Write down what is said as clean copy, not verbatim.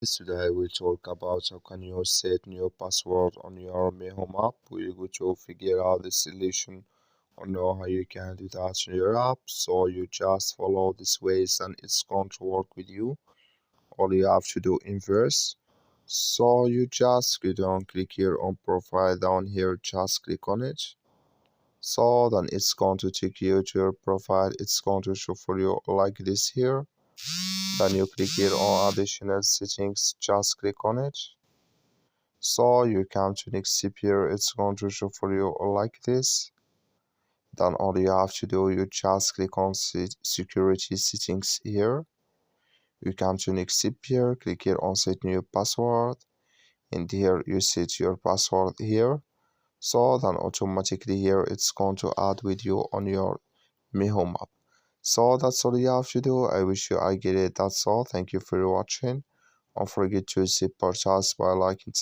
Today we talk about how can you set new password on your Home app. We're going to figure out the solution or know how you can do that in your app. So you just follow this ways and it's going to work with you. All you have to do inverse. So you just go down, click here on profile down here, just click on it. So then it's going to take you to your profile. It's going to show for you like this here. Then you click here on additional settings, just click on it. So you come to next tip here, it's going to show for you like this. Then all you have to do, you just click on security settings here. You come to next tip here, click here on set new password. And here you set your password here. So then automatically here it's going to add with you on your Mi Home app. So that's all you have to do. I wish you I get it. That's all. Thank you for watching. Don't forget to support us by liking.